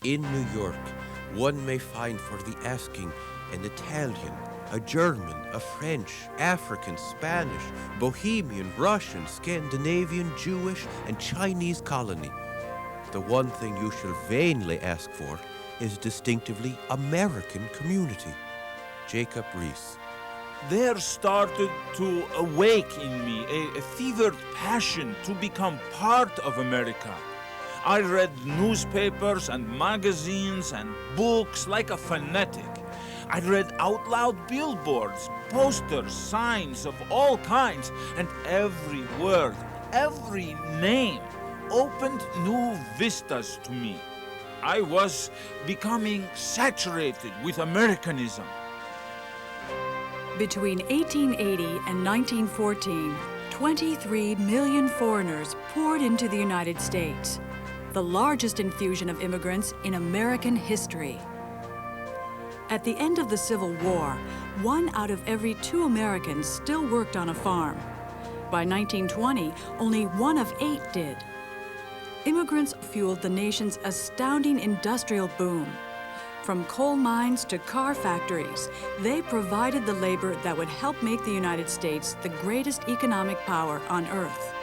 In New York, one may find for the asking an Italian, a German, a French, African, Spanish, Bohemian, Russian, Scandinavian, Jewish, and Chinese colony. The one thing you shall vainly ask for is distinctively American community. Jacob Rees. There started to awake in me a fevered passion to become part of America. I read newspapers and magazines and books like a fanatic. I read out loud billboards, posters, signs of all kinds, and every word, every name opened new vistas to me. I was becoming saturated with Americanism. Between 1880 and 1914, 23 million foreigners poured into the United States, the largest infusion of immigrants in American history. At the end of the Civil War, 1 out of every 2 Americans still worked on a farm. By 1920, only 1 of 8 did. Immigrants fueled the nation's astounding industrial boom. From coal mines to car factories, they provided the labor that would help make the United States the greatest economic power on earth.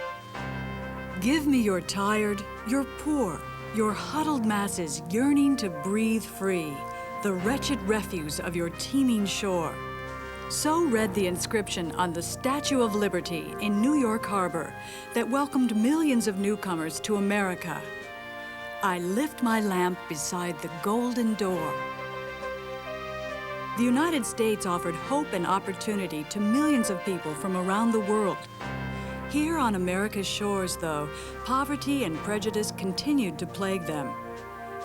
Give me your tired, your poor, your huddled masses yearning to breathe free, the wretched refuse of your teeming shore. So read the inscription on the Statue of Liberty in New York Harbor that welcomed millions of newcomers to America. I lift my lamp beside the golden door. The United States offered hope and opportunity to millions of people from around the world. Here on America's shores, though, poverty and prejudice continued to plague them.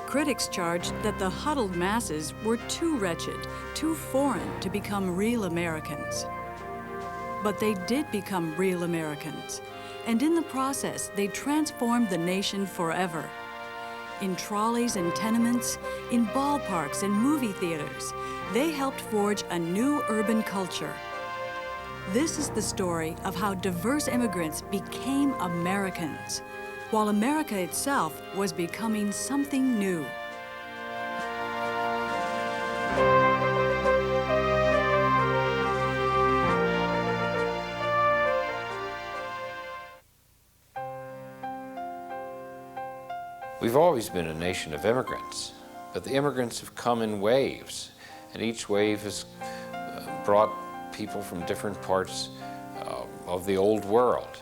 Critics charged that the huddled masses were too wretched, too foreign to become real Americans. But they did become real Americans, and in the process, they transformed the nation forever. In trolleys and tenements, in ballparks and movie theaters, they helped forge a new urban culture. This is the story of how diverse immigrants became Americans, while America itself was becoming something new. We've always been a nation of immigrants, but the immigrants have come in waves, and each wave has brought people from different parts of the old world.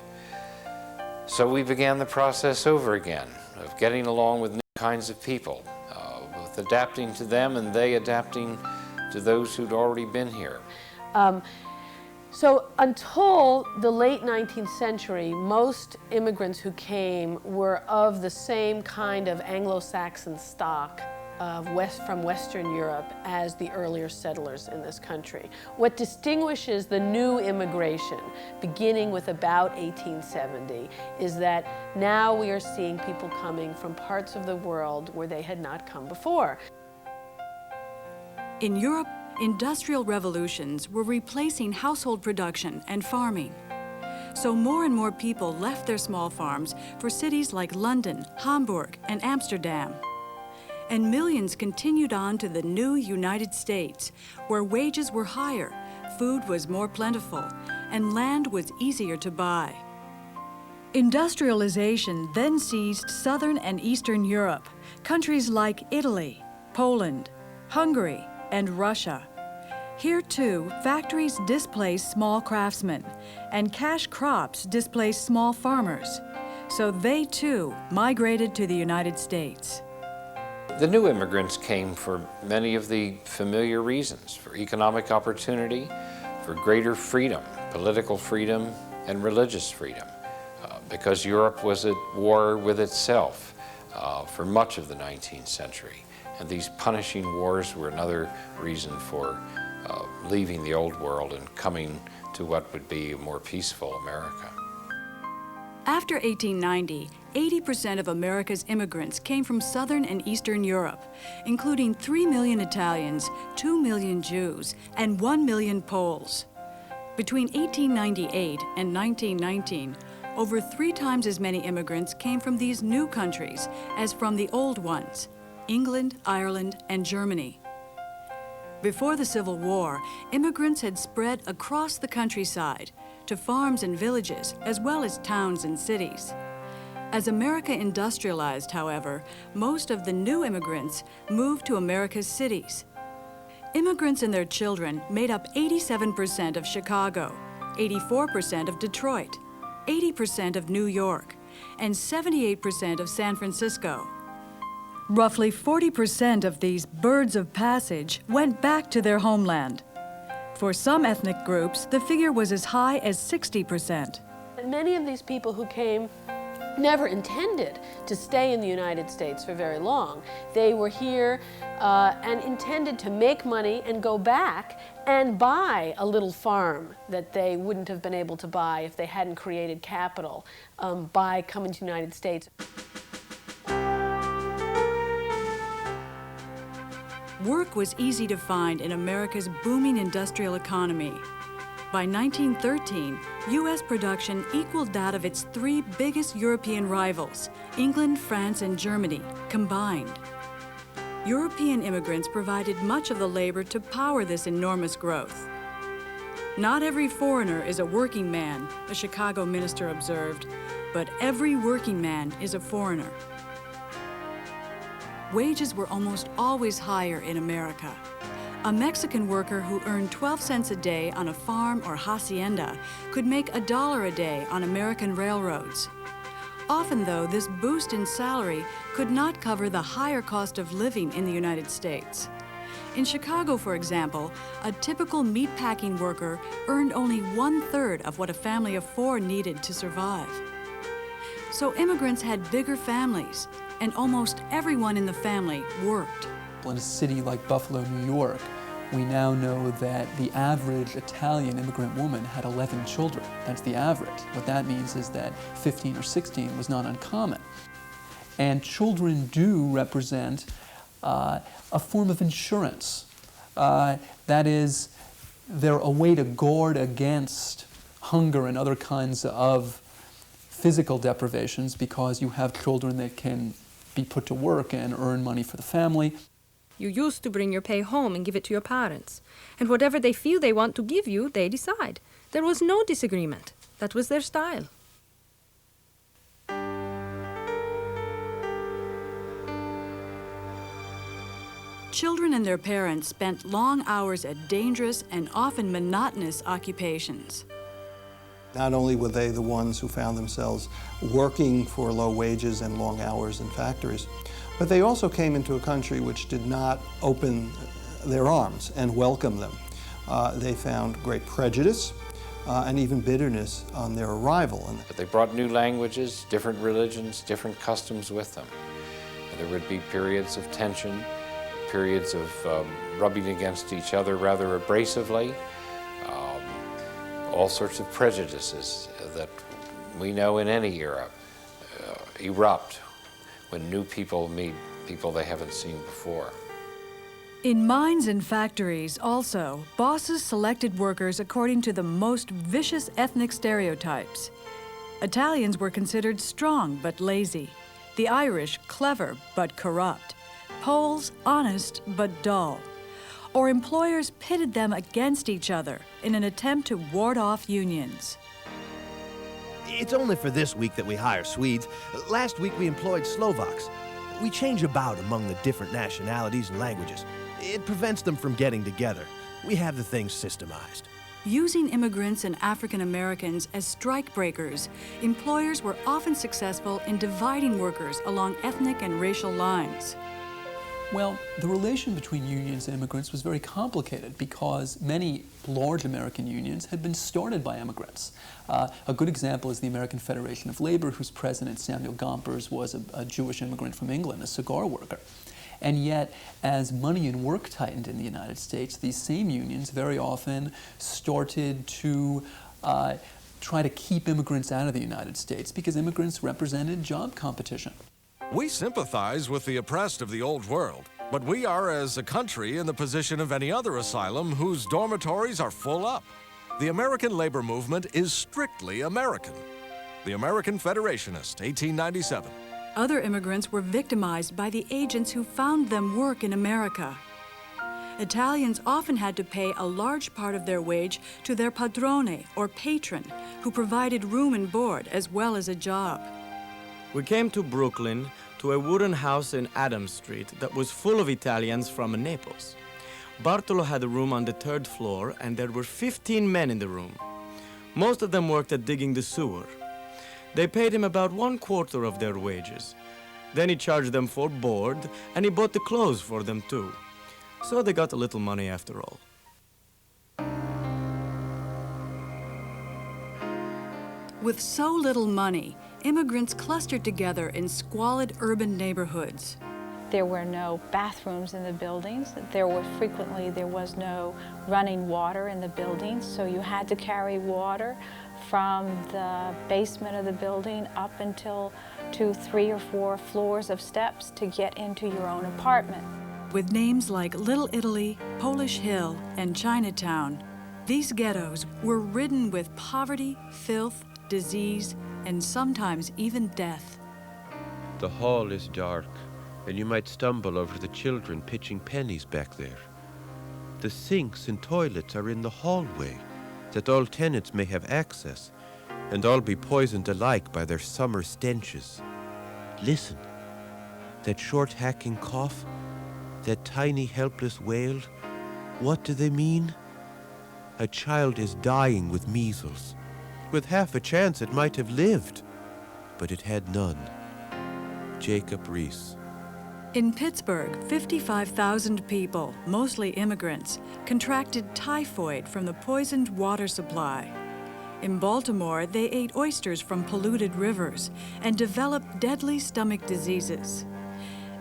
So we began the process over again of getting along with new kinds of people, with adapting to them and they adapting to those who'd already been here. So until the late 19th century, most immigrants who came were of the same kind of Anglo-Saxon stock from Western Europe as the earlier settlers in this country. What distinguishes the new immigration, beginning with about 1870, is that now we are seeing people coming from parts of the world where they had not come before. In Europe, industrial revolutions were replacing household production and farming. So more and more people left their small farms for cities like London, Hamburg, and Amsterdam. And millions continued on to the new United States, where wages were higher, food was more plentiful, and land was easier to buy. Industrialization then seized Southern and Eastern Europe, countries like Italy, Poland, Hungary, and Russia. Here too, factories displaced small craftsmen, and cash crops displaced small farmers. So they too migrated to the United States. The new immigrants came for many of the familiar reasons, for economic opportunity, for greater freedom, political freedom, and religious freedom, because Europe was at war with itself for much of the 19th century. And these punishing wars were another reason for leaving the old world and coming to what would be a more peaceful America. After 1890, 80% of America's immigrants came from Southern and Eastern Europe, including 3 million Italians, 2 million Jews, and 1 million Poles. Between 1898 and 1919, over 3 times as many immigrants came from these new countries as from the old ones. England, Ireland, and Germany. Before the Civil War, immigrants had spread across the countryside to farms and villages, as well as towns and cities. As America industrialized, however, most of the new immigrants moved to America's cities. Immigrants and their children made up 87% of Chicago, 84% of Detroit, 80% of New York, and 78% of San Francisco. Roughly 40% of these birds of passage went back to their homeland. For some ethnic groups, the figure was as high as 60%. Many of these people who came never intended to stay in the United States for very long. They were here and intended to make money and go back and buy a little farm that they wouldn't have been able to buy if they hadn't created capital by coming to the United States. Work was easy to find in America's booming industrial economy. By 1913, U.S. production equaled that of its three biggest European rivals, England, France, and Germany, combined. European immigrants provided much of the labor to power this enormous growth. Not every foreigner is a working man, a Chicago minister observed, but every working man is a foreigner. Wages were almost always higher in America. A Mexican worker who earned 12 cents a day on a farm or hacienda could make $1 a day on American railroads. Often, though, this boost in salary could not cover the higher cost of living in the United States. In Chicago, for example, a typical meatpacking worker earned only 1/3 of what a family of four needed to survive. So immigrants had bigger families, and almost everyone in the family worked. In a city like Buffalo, New York, we now know that the average Italian immigrant woman had 11 children. That's the average. What that means is that 15 or 16 was not uncommon. And children do represent a form of insurance. That is, they're a way to guard against hunger and other kinds of physical deprivations because you have children that can be put to work and earn money for the family. You used to bring your pay home and give it to your parents. And whatever they feel they want to give you, they decide. There was no disagreement. That was their style. Children and their parents spent long hours at dangerous and often monotonous occupations. Not only were they the ones who found themselves working for low wages and long hours in factories, but they also came into a country which did not open their arms and welcome them. They found great prejudice and even bitterness on their arrival. But they brought new languages, different religions, different customs with them. And there would be periods of tension, periods of rubbing against each other rather abrasively, all sorts of prejudices that we know in any era erupt when new people meet people they haven't seen before. In mines and factories, also, bosses selected workers according to the most vicious ethnic stereotypes. Italians were considered strong but lazy, the Irish clever but corrupt, Poles honest but dull. Or employers pitted them against each other in an attempt to ward off unions. It's only for this week that we hire Swedes. Last week we employed Slovaks. We change about among the different nationalities and languages. It prevents them from getting together. We have the thing systemized. Using immigrants and African Americans as strike breakers, employers were often successful in dividing workers along ethnic and racial lines. Well, the relation between unions and immigrants was very complicated because many large American unions had been started by immigrants. A good example is the American Federation of Labor, whose president, Samuel Gompers, was a Jewish immigrant from England, a cigar worker. And yet, as money and work tightened in the United States, these same unions very often started to try to keep immigrants out of the United States because immigrants represented job competition. We sympathize with the oppressed of the old world, but we are, as a country, in the position of any other asylum whose dormitories are full up. The American labor movement is strictly American. The American Federationist, 1897. Other immigrants were victimized by the agents who found them work in America. Italians often had to pay a large part of their wage to their padrone, or patron, who provided room and board as well as a job. We came to Brooklyn, to a wooden house in Adams Street that was full of Italians from Naples. Bartolo had a room on the 3rd floor, and there were 15 men in the room. Most of them worked at digging the sewer. They paid him about 1/4 of their wages. Then he charged them for board, and he bought the clothes for them too. So they got a little money after all. With so little money, immigrants clustered together in squalid urban neighborhoods. There were no bathrooms in the buildings. There was no running water in the buildings, so you had to carry water from the basement of the building up until 2, 3, or 4 floors of steps to get into your own apartment. With names like Little Italy, Polish Hill, and Chinatown, these ghettos were ridden with poverty, filth, disease, and sometimes even death. The hall is dark, and you might stumble over the children pitching pennies back there. The sinks and toilets are in the hallway, that all tenants may have access, and all be poisoned alike by their summer stenches. Listen, that short hacking cough, that tiny helpless wail, what do they mean? A child is dying with measles. With half a chance it might have lived, but it had none. Jacob Reese. In Pittsburgh, 55,000 people, mostly immigrants, contracted typhoid from the poisoned water supply. In Baltimore, they ate oysters from polluted rivers and developed deadly stomach diseases.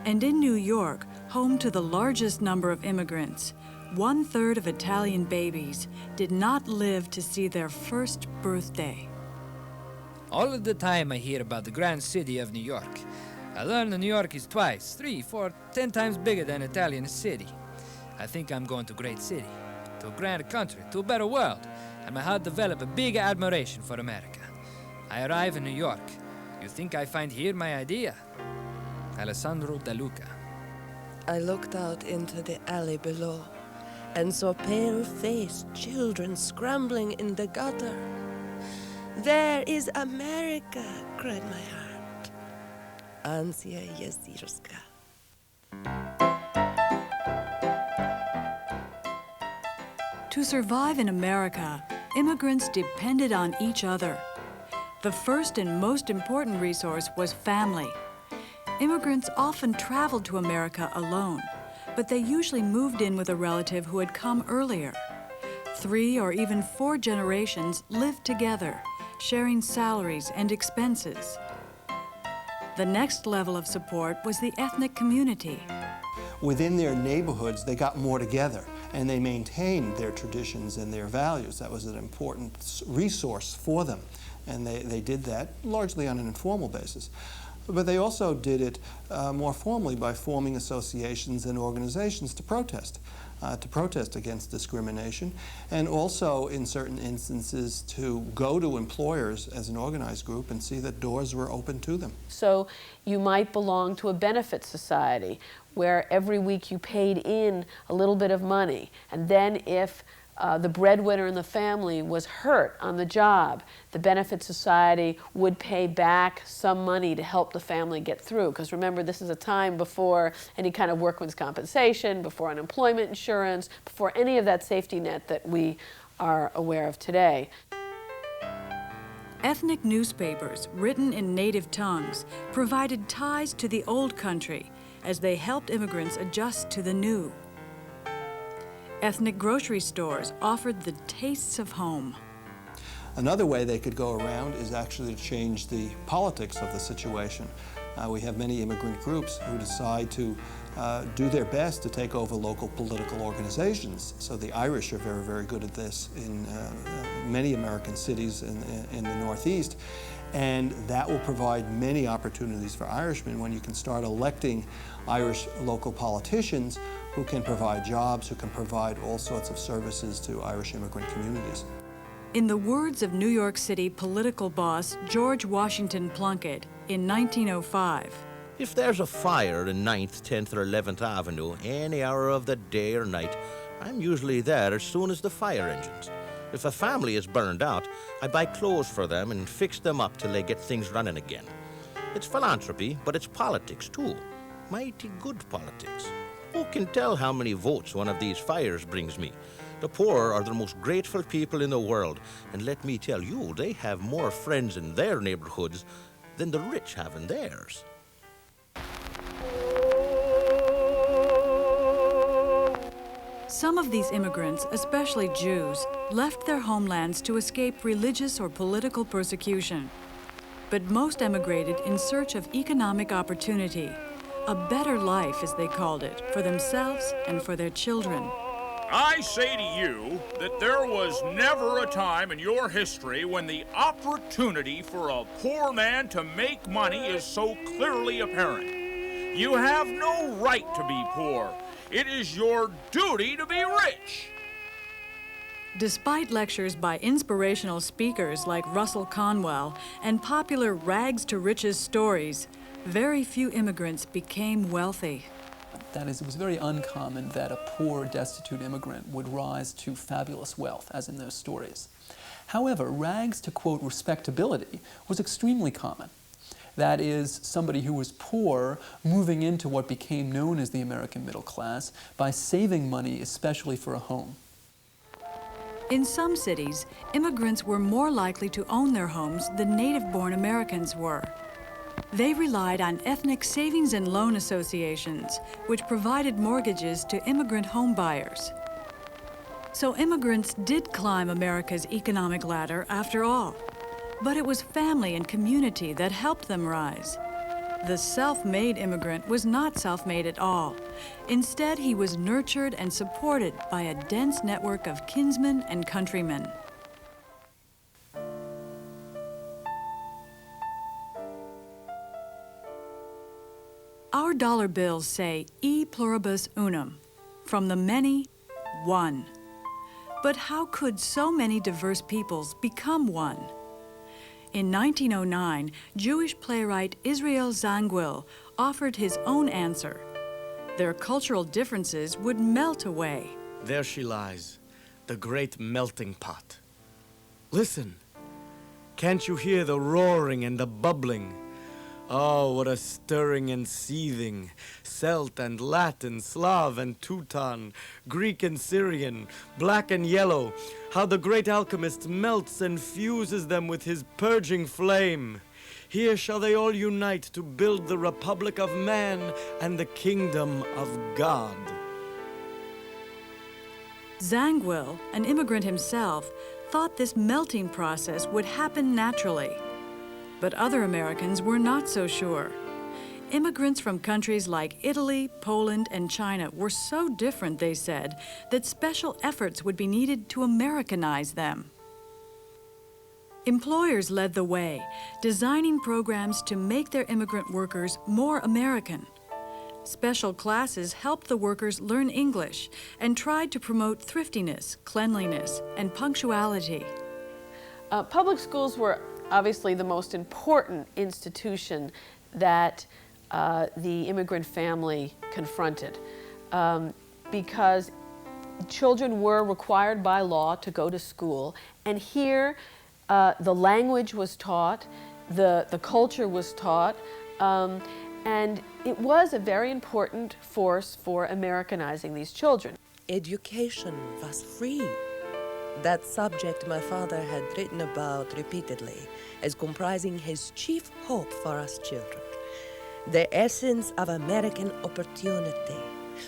And in New York, home to the largest number of immigrants, 1/3 of Italian babies did not live to see their first birthday. All of the time I hear about the grand city of New York. I learned that New York is 2, 3, 4, 10 times bigger than Italian city. I think I'm going to great city, to a grander country, to a better world, and my heart develop a big admiration for America. I arrive in New York. You think I find here my idea? Alessandro Da Luca. I looked out into the alley below and saw pale-faced children scrambling in the gutter. There is America, cried my heart. Ansia Jezierska. To survive in America, immigrants depended on each other. The first and most important resource was family. Immigrants often traveled to America alone, but they usually moved in with a relative who had come earlier. 3 or even 4 generations lived together, sharing salaries and expenses. The next level of support was the ethnic community. Within their neighborhoods, they got more together, and they maintained their traditions and their values. That was an important resource for them, and they did that largely on an informal basis. But they also did it more formally by forming associations and organizations to protest against discrimination, and also in certain instances to go to employers as an organized group and see that doors were open to them. So you might belong to a benefit society where every week you paid in a little bit of money, and then if the breadwinner in the family was hurt on the job, the benefit society would pay back some money to help the family get through. Because remember, this is a time before any kind of workman's compensation, before unemployment insurance, before any of that safety net that we are aware of today. Ethnic newspapers, written in native tongues, provided ties to the old country as they helped immigrants adjust to the new. Ethnic grocery stores offered the tastes of home. Another way they could go around is actually to change the politics of the situation. We have many immigrant groups who decide to do their best to take over local political organizations. So the Irish are very, very good at this in many American cities in the Northeast. And that will provide many opportunities for Irishmen when you can start electing Irish local politicians who can provide jobs, who can provide all sorts of services to Irish immigrant communities. In the words of New York City political boss George Washington Plunkett, in 1905. If there's a fire in 9th, 10th, or 11th Avenue, any hour of the day or night, I'm usually there as soon as the fire engines. If a family is burned out, I buy clothes for them and fix them up till they get things running again. It's philanthropy, but it's politics too. Mighty good politics. Who can tell how many votes one of these fires brings me? The poor are the most grateful people in the world, and let me tell you, they have more friends in their neighborhoods than the rich have in theirs. Some of these immigrants, especially Jews, left their homelands to escape religious or political persecution. But most emigrated in search of economic opportunity, a better life, as they called it, for themselves and for their children. I say to you that there was never a time in your history when the opportunity for a poor man to make money is so clearly apparent. You have no right to be poor. It is your duty to be rich. Despite lectures by inspirational speakers like Russell Conwell and popular rags to riches stories, very few immigrants became wealthy. That is, it was very uncommon that a poor, destitute immigrant would rise to fabulous wealth, as in those stories. However, rags to, quote, respectability was extremely common. That is, somebody who was poor moving into what became known as the American middle class by saving money especially for a home. In some cities, immigrants were more likely to own their homes than native-born Americans were. They relied on ethnic savings and loan associations, which provided mortgages to immigrant home buyers. So immigrants did climb America's economic ladder after all. But it was family and community that helped them rise. The self-made immigrant was not self-made at all. Instead, he was nurtured and supported by a dense network of kinsmen and countrymen. Our dollar bills say e pluribus unum, from the many, one. But how could so many diverse peoples become one? In 1909, Jewish playwright Israel Zangwill offered his own answer. Their cultural differences would melt away. There she lies, the great melting pot. Listen, can't you hear the roaring and the bubbling? Oh, what a stirring and seething. Celt and Latin, Slav and Teuton, Greek and Syrian, black and yellow. How the great alchemist melts and fuses them with his purging flame. Here shall they all unite to build the Republic of Man and the Kingdom of God. Zangwill, an immigrant himself, thought this melting process would happen naturally. But other Americans were not so sure. Immigrants from countries like Italy, Poland, and China were so different, they said, that special efforts would be needed to Americanize them. Employers led the way, designing programs to make their immigrant workers more American. Special classes helped the workers learn English and tried to promote thriftiness, cleanliness, and punctuality. Public schools were obviously the most important institution that the immigrant family confronted because children were required by law to go to school, and here the language was taught, the culture was taught, and it was a very important force for Americanizing these children. Education was free. That subject my father had written about repeatedly as comprising his chief hope for us children. The essence of American opportunity,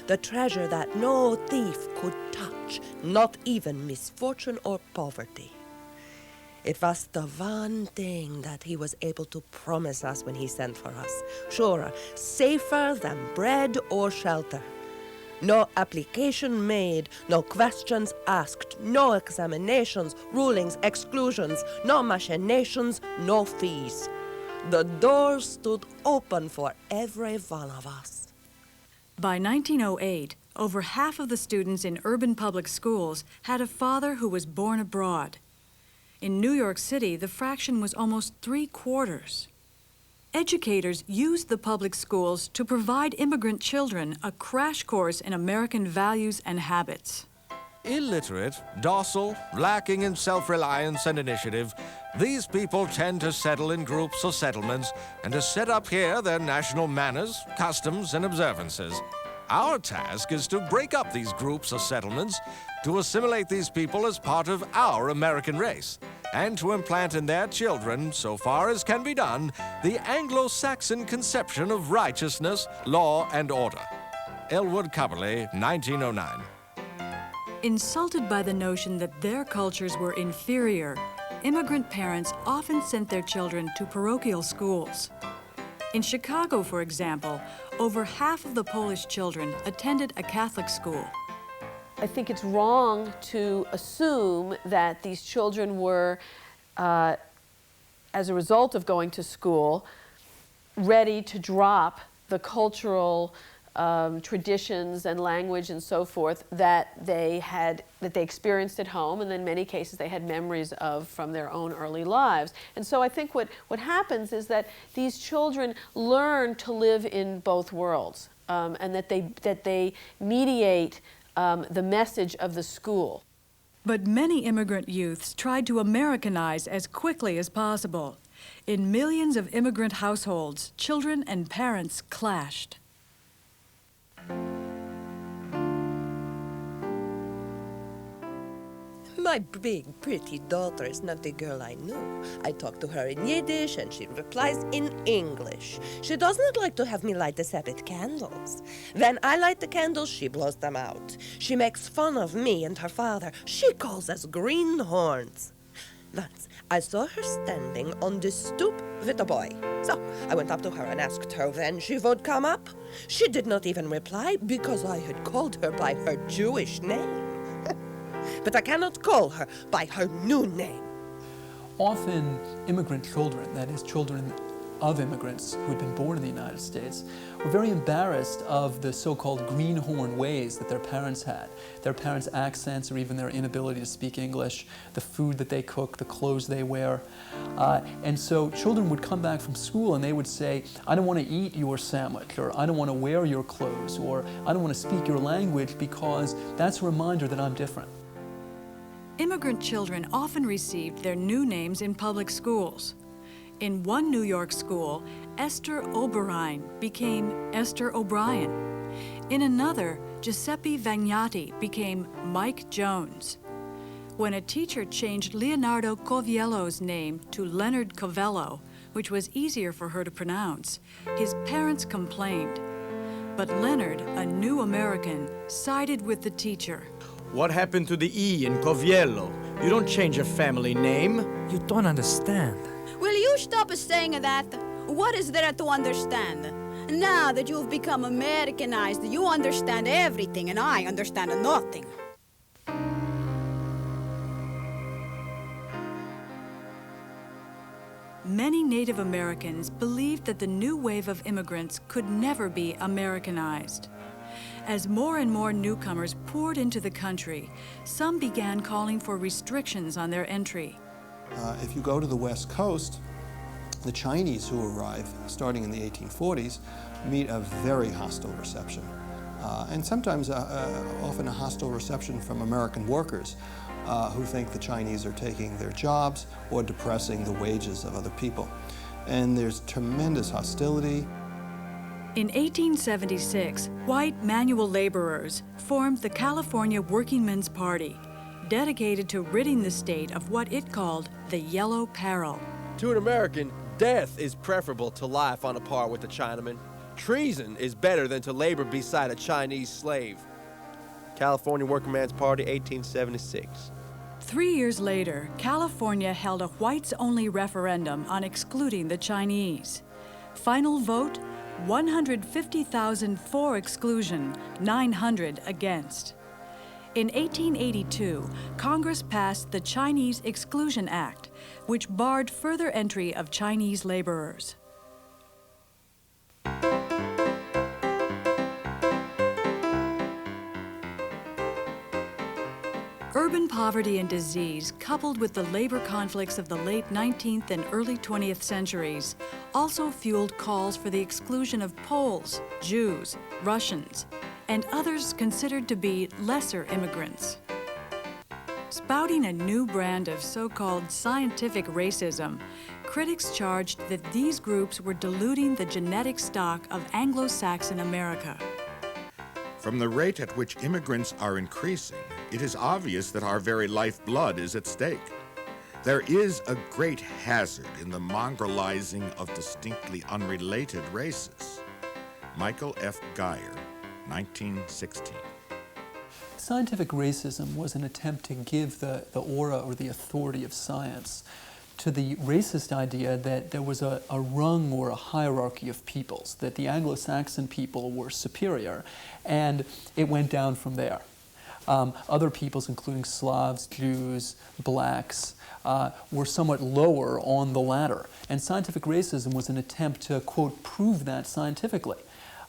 the treasure that no thief could touch, not even misfortune or poverty. It was the one thing that he was able to promise us when he sent for us. Surer, safer than bread or shelter. No application made, no questions asked, no examinations, rulings, exclusions, no machinations, no fees. The door stood open for every one of us. By 1908, over half of the students in urban public schools had a father who was born abroad. In New York City, the fraction was almost 3/4. Educators used the public schools to provide immigrant children a crash course in American values and habits. Illiterate, docile, lacking in self-reliance and initiative, these people tend to settle in groups or settlements and to set up here their national manners, customs, and observances. Our task is to break up these groups or settlements, to assimilate these people as part of our American race, and to implant in their children, so far as can be done, the Anglo-Saxon conception of righteousness, law, and order. Elwood Cubberley, 1909. Insulted by the notion that their cultures were inferior, immigrant parents often sent their children to parochial schools. In Chicago, for example, over half of the Polish children attended a Catholic school. I think it's wrong to assume that these children were, as a result of going to school, ready to drop the cultural traditions and language and so forth that they experienced at home, and in many cases they had memories of from their own early lives. And so I think what happens is that these children learn to live in both worlds, and that they mediate the message of the school. But many immigrant youths tried to Americanize as quickly as possible. In millions of immigrant households, children and parents clashed. My big, pretty daughter is not the girl I knew. I talk to her in Yiddish and she replies in English. She does not like to have me light the separate candles. When I light the candles, she blows them out. She makes fun of me and her father. She calls us greenhorns. Once, I saw her standing on the stoop with a boy. So I went up to her and asked her when she would come up. She did not even reply because I had called her by her Jewish name. But I cannot call her by her new name. Often immigrant children, that is children of immigrants who had been born in the United States, were very embarrassed of the so-called greenhorn ways that their parents had. Their parents' accents or even their inability to speak English, the food that they cook, the clothes they wear. And so children would come back from school and they would say, I don't want to eat your sandwich, or I don't want to wear your clothes, or I don't want to speak your language because that's a reminder that I'm different. Immigrant children often received their new names in public schools. In one New York school, Esther Oberheim became Esther O'Brien. In another, Giuseppe Vagnati became Mike Jones. When a teacher changed Leonardo Coviello's name to Leonard Covello, which was easier for her to pronounce, his parents complained. But Leonard, a new American, sided with the teacher. What happened to the E in Coviello? You don't change a family name. You don't understand. Will you stop saying that? What is there to understand? Now that you've become Americanized, you understand everything and I understand nothing. Many Native Americans believed that the new wave of immigrants could never be Americanized. As more and more newcomers poured into the country, some began calling for restrictions on their entry. If you go to the West Coast, the Chinese who arrive, starting in the 1840s, meet a very hostile reception. And sometimes often a hostile reception from American workers who think the Chinese are taking their jobs or depressing the wages of other people. And there's tremendous hostility. In 1876, white manual laborers formed the California Workingmen's Party, dedicated to ridding the state of what it called the Yellow Peril. To an American, death is preferable to life on a par with a Chinaman. Treason is better than to labor beside a Chinese slave. California Workingmen's Party, 1876. 3 years later, California held a whites-only referendum on excluding the Chinese. Final vote, 150,000 for exclusion, 900 against. In 1882, Congress passed the Chinese Exclusion Act, which barred further entry of Chinese laborers. Urban poverty and disease, coupled with the labor conflicts of the late 19th and early 20th centuries, also fueled calls for the exclusion of Poles, Jews, Russians, and others considered to be lesser immigrants. Spouting a new brand of so-called scientific racism, critics charged that these groups were diluting the genetic stock of Anglo-Saxon America. From the rate at which immigrants are increasing, it is obvious that our very lifeblood is at stake. There is a great hazard in the mongrelizing of distinctly unrelated races. Michael F. Geyer, 1916. Scientific racism was an attempt to give the aura or the authority of science to the racist idea that there was a rung or a hierarchy of peoples, that the Anglo-Saxon people were superior, and it went down from there. Other peoples, including Slavs, Jews, blacks, were somewhat lower on the ladder. And scientific racism was an attempt to, quote, prove that scientifically.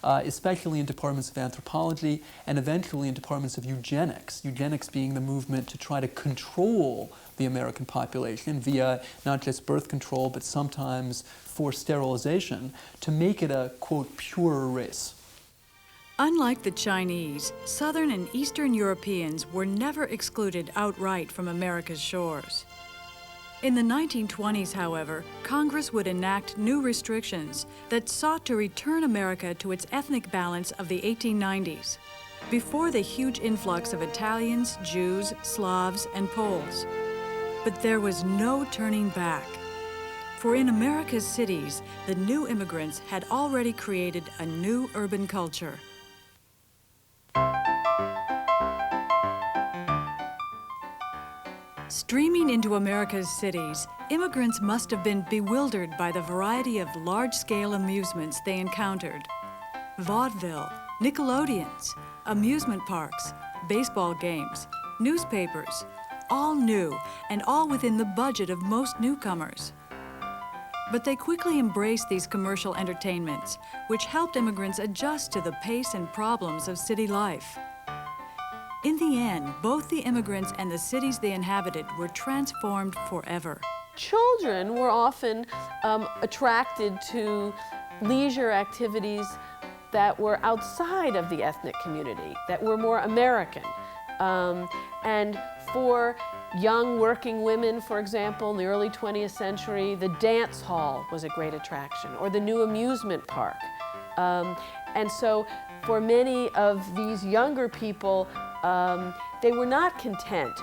Especially in departments of anthropology and eventually in departments of eugenics. Eugenics being the movement to try to control the American population via not just birth control, but sometimes forced sterilization to make it a, quote, purer race. Unlike the Chinese, Southern and Eastern Europeans were never excluded outright from America's shores. In the 1920s, however, Congress would enact new restrictions that sought to return America to its ethnic balance of the 1890s, before the huge influx of Italians, Jews, Slavs, and Poles. But there was no turning back. For in America's cities, the new immigrants had already created a new urban culture. Streaming into America's cities, immigrants must have been bewildered by the variety of large-scale amusements they encountered. Vaudeville, Nickelodeons, amusement parks, baseball games, newspapers, all new and all within the budget of most newcomers. But they quickly embraced these commercial entertainments, which helped immigrants adjust to the pace and problems of city life. In the end, both the immigrants and the cities they inhabited were transformed forever. Children were often attracted to leisure activities that were outside of the ethnic community, that were more American. And for young working women, for example, in the early 20th century, the dance hall was a great attraction, or the new amusement park. And so for many of these younger people, they were not content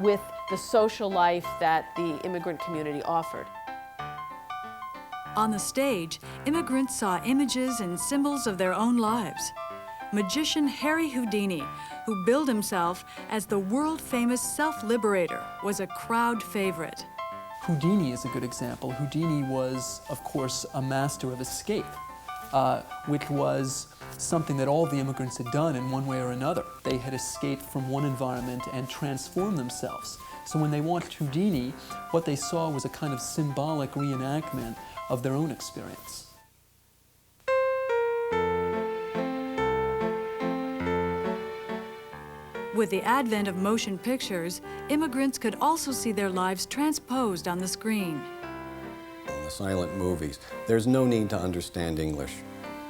with the social life that the immigrant community offered. On the stage, immigrants saw images and symbols of their own lives. Magician Harry Houdini, who billed himself as the world-famous self-liberator, was a crowd favorite. Houdini is a good example. Houdini was, of course, a master of escape, which was something that all the immigrants had done in one way or another. They had escaped from one environment and transformed themselves. So when they watched Houdini, what they saw was a kind of symbolic reenactment of their own experience. With the advent of motion pictures, immigrants could also see their lives transposed on the screen. In the silent movies, there's no need to understand English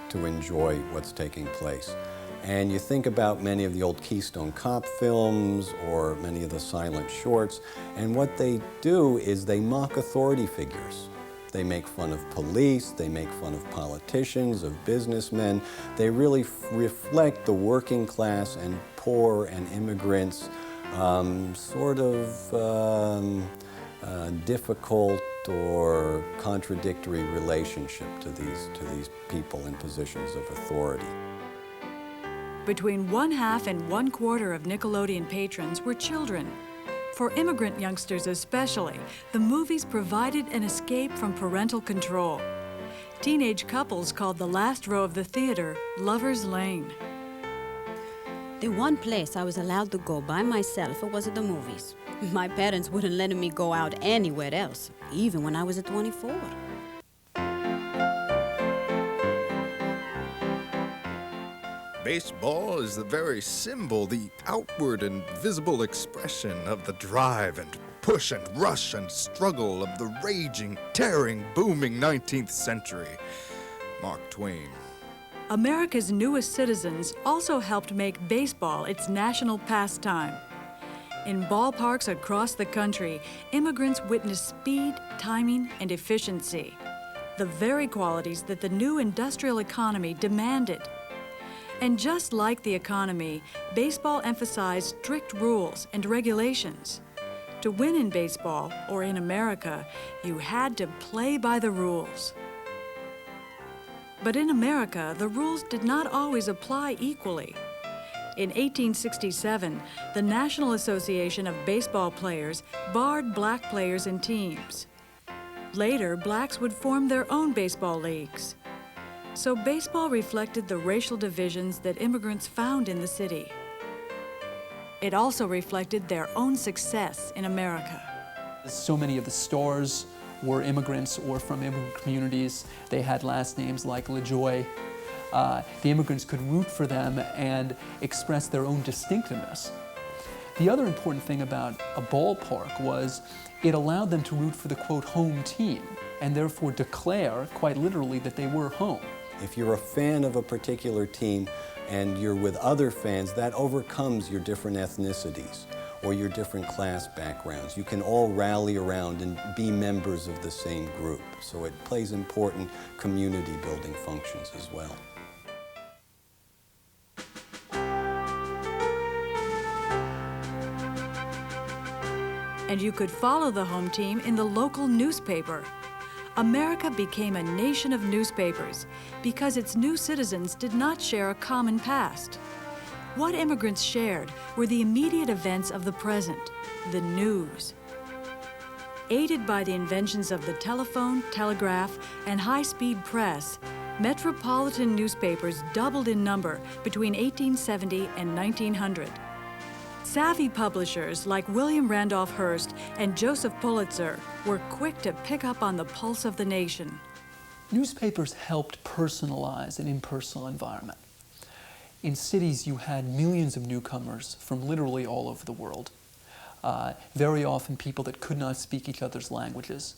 to enjoy what's taking place. And you think about many of the old Keystone Cop films or many of the silent shorts, and what they do is they mock authority figures. They make fun of police, they make fun of politicians, of businessmen. They really reflect the working class and poor and immigrants' difficult or contradictory relationship to these people in positions of authority. Between 1/2 and 1/4 of Nickelodeon patrons were children. For immigrant youngsters especially, the movies provided an escape from parental control. Teenage couples called the last row of the theater Lover's Lane. The one place I was allowed to go by myself was at the movies. My parents wouldn't let me go out anywhere else, even when I was 24. Baseball is the very symbol, the outward and visible expression of the drive and push and rush and struggle of the raging, tearing, booming 19th century. Mark Twain. America's newest citizens also helped make baseball its national pastime. In ballparks across the country, immigrants witnessed speed, timing, and efficiency, the very qualities that the new industrial economy demanded. And just like the economy, baseball emphasized strict rules and regulations. To win in baseball, or in America, you had to play by the rules. But in America, the rules did not always apply equally. In 1867, the National Association of Baseball Players barred black players in teams. Later, blacks would form their own baseball leagues. So baseball reflected the racial divisions that immigrants found in the city. It also reflected their own success in America. So many of the stars were immigrants or from immigrant communities. They had last names like LaJoy. The immigrants could root for them and express their own distinctiveness. The other important thing about a ballpark was it allowed them to root for the, quote, home team, and therefore declare, quite literally, that they were home. If you're a fan of a particular team and you're with other fans, that overcomes your different ethnicities or your different class backgrounds. You can all rally around and be members of the same group. So it plays important community building functions as well. And you could follow the home team in the local newspaper. America became a nation of newspapers because its new citizens did not share a common past. What immigrants shared were the immediate events of the present, the news. Aided by the inventions of the telephone, telegraph, and high-speed press, metropolitan newspapers doubled in number between 1870 and 1900. Savvy publishers like William Randolph Hearst and Joseph Pulitzer were quick to pick up on the pulse of the nation. Newspapers helped personalize an impersonal environment. In cities, you had millions of newcomers from literally all over the world, very often people that could not speak each other's languages.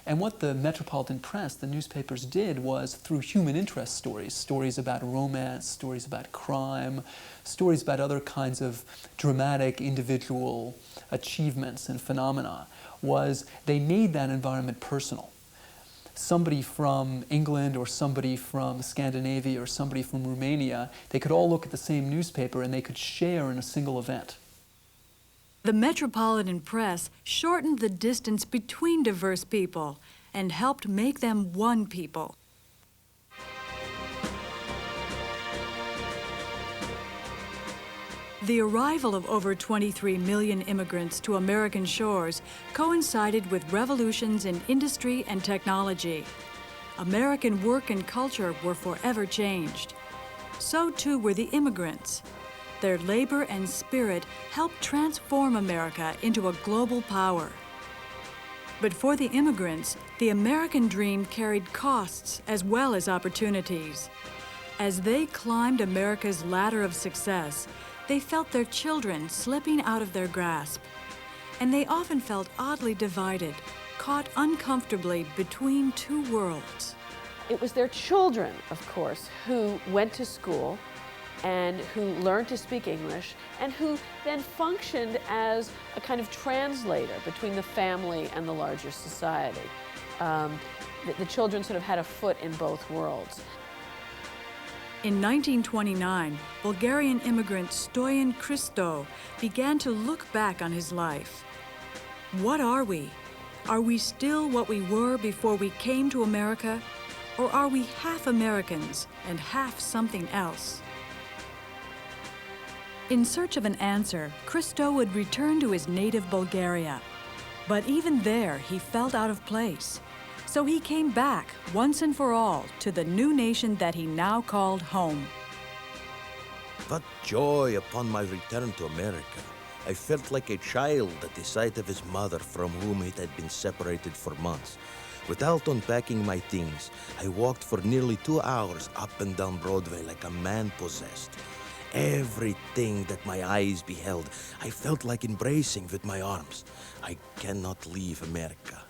And what the metropolitan press, the newspapers, did was, through human interest stories, stories about romance, stories about crime, stories about other kinds of dramatic individual achievements and phenomena, was they made that environment personal. Somebody from England or somebody from Scandinavia or somebody from Romania, they could all look at the same newspaper and they could share in a single event. The metropolitan press shortened the distance between diverse people and helped make them one people. The arrival of over 23 million immigrants to American shores coincided with revolutions in industry and technology. American work and culture were forever changed. So too were the immigrants. Their labor and spirit helped transform America into a global power. But for the immigrants, the American dream carried costs as well as opportunities. As they climbed America's ladder of success, they felt their children slipping out of their grasp. And they often felt oddly divided, caught uncomfortably between two worlds. It was their children, of course, who went to school and who learned to speak English and who then functioned as a kind of translator between the family and the larger society. The children sort of had a foot in both worlds. In 1929, Bulgarian immigrant Stoyan Christo began to look back on his life. What are we? Are we still what we were before we came to America? Or are we half Americans and half something else? In search of an answer, Christo would return to his native Bulgaria. But even there, he felt out of place. So he came back, once and for all, to the new nation that he now called home. What joy upon my return to America. I felt like a child at the sight of his mother from whom it had been separated for months. Without unpacking my things, I walked for nearly 2 hours up and down Broadway like a man possessed. Everything that my eyes beheld, I felt like embracing with my arms. I cannot leave America.